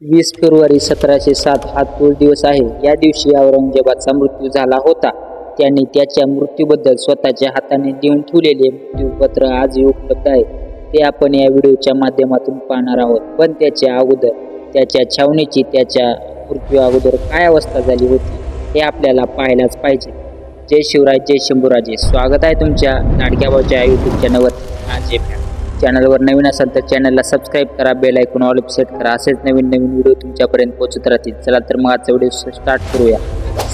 20 February 1707 हा तोच दिवस आहे. या दिवशी औरंगजेबाचा मृत्यू झाला होता. त्यांनी त्याच्या मृत्यूबद्दल स्वतःच्या हाताने लिहून ठेवलेले मृत्यूपत्र आजही उपलब्ध आहे. ते आपण या व्हिडिओच्या माध्यमातून पाहणार आहोत. पण त्याच्या अगोदर त्याच्या छावणीची त्याच्या मृत्यू अगोदर काय अवस्था झाली होती हे आपल्याला पाहायलाच पाहिजे. जय शिवराय, जय शंभूराजे. स्वागत आहे तुमच्या लाडक्या भाऊच्या यूट्यूब चॅनलवर. चॅनलवर नवीन असाल तर चॅनलला सबस्क्राईब करा, बेल आयकॉन ऑल सेट करा. असेच नवीन व्हिडिओ तुमच्यापर्यंत पोहोचत राहतील. चला तर मग आजचा व्हिडिओ स्टार्ट करूया.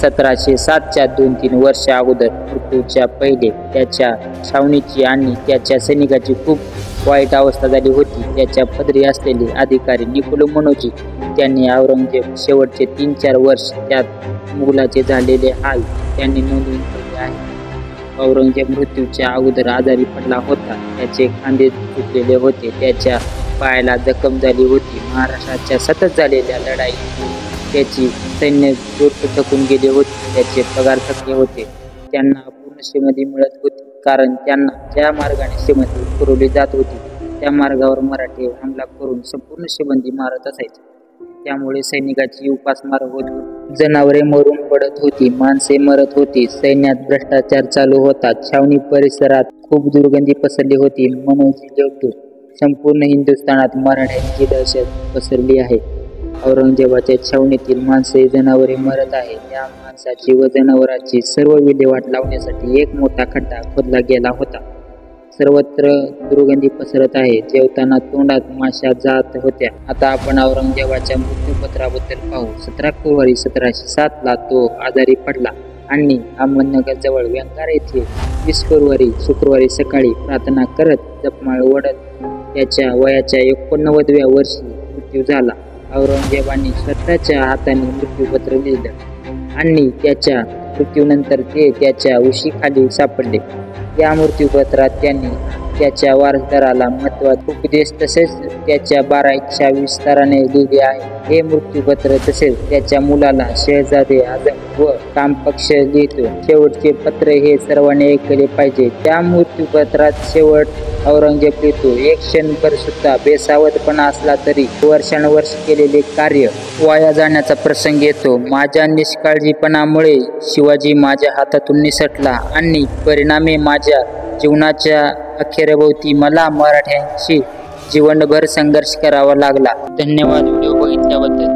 1707च्या 2-3 वर्ष अगोदर मृत्यूच्या पहिले त्याच्या छावणीची आणि त्याच्या सैनिकाची खूप वाईट अवस्था झाली होती. त्याच्या पदरी असलेले अधिकारी निकोलो मनोजी त्यांनी औरंगजेब शेवटचे 3-4 वर्ष त्यात मुघलाचे झालेले हाल त्यांनी नोंदवून ठेवले आहे. औरंगजेब मृत्यूच्या अगोदर आजारी पडला होता. त्याचे खांदे तुटलेले होते. त्याच्या पायाला जखम झाली होती. महाराष्ट्राच्या सतत झालेल्या लढाईत त्याची सैन्य दूर थकून गेले होते. त्याचे पगार थकले होते. त्यांना अपूर्ण श्रीमंती मिळत होती, कारण त्यांना ज्या मार्गाने श्रीमंती पुरवली जात होती त्या मार्गावर मराठे हमला करून संपूर्ण श्रीमंती मारत असायचे. त्यामुळे सैनिकाची उपासमार होत होती. जनावरे मरून पडत होती, माणसे मरत होती. सैन्यात भ्रष्टाचार चालू होता. छावणी परिसरात खूप दुर्गंधी पसरली होती. मनोजी लिहितो, संपूर्ण हिंदुस्थानात मराठ्यांची दहशत पसरली आहे. औरंगजेबाच्या छावणीतील माणसे जनावरे मरत आहे. या माणसाची व जनावरांची सर्व विल्हेवाट लावण्यासाठी एक मोठा खड्डा खोदला गेला होता. सर्वत्र दुर्गंधी पसरत आहे. जेवताना तोंडात माशा जात होत्या. आता आपण औरंगजेबाच्या मृत्यूपत्राबद्दल पाहू. 17 फेब्रुवारी 1707 तो आजारी पडला आणि अहमदनगर जवळ व्यंकार येथे 20 फेब्रुवारी शुक्रवारी सकाळी प्रार्थना करत जपमाळ ओढत त्याच्या वयाच्या 89व्या वर्षी मृत्यू झाला. औरंगजेबाने स्वतःच्या हाताने मृत्यूपत्र लिहिलं आणि त्याच्या मृत्यूनंतर ते त्याच्या उशीखाली सापडले. या मृत्यूपत्रात त्यांनी त्याच्या वारसदाराला महत्त्वाचे उपदेश तसेच त्याच्या 12 इच्छा विस्ताराने लिहिले आहे. हे मृत्यूपत्र तसेच त्याच्या मुलाला शहजादे आझम व कामपक्ष लिहितो. शेवटचे पत्र हे सर्वांनी ऐकले पाहिजे. त्या मृत्यूपत्रात शेवट औरंगजेब लिहितो, एक क्षणभर सुद्धा बेसावधपणा असला तरी वर्षानुवर्ष केलेले कार्य वाया जाण्याचा प्रसंग येतो. माझ्या निष्काळजीपणामुळे शिवाजी माझ्या हातातून निसटला आणि परिणामी माझ्या जीवनाच्या अखेरभोवती मला मराठ्यांशी जीवनभर संघर्ष करावा लागला. धन्यवाद व्हिडिओ बघितल्याबद्दल.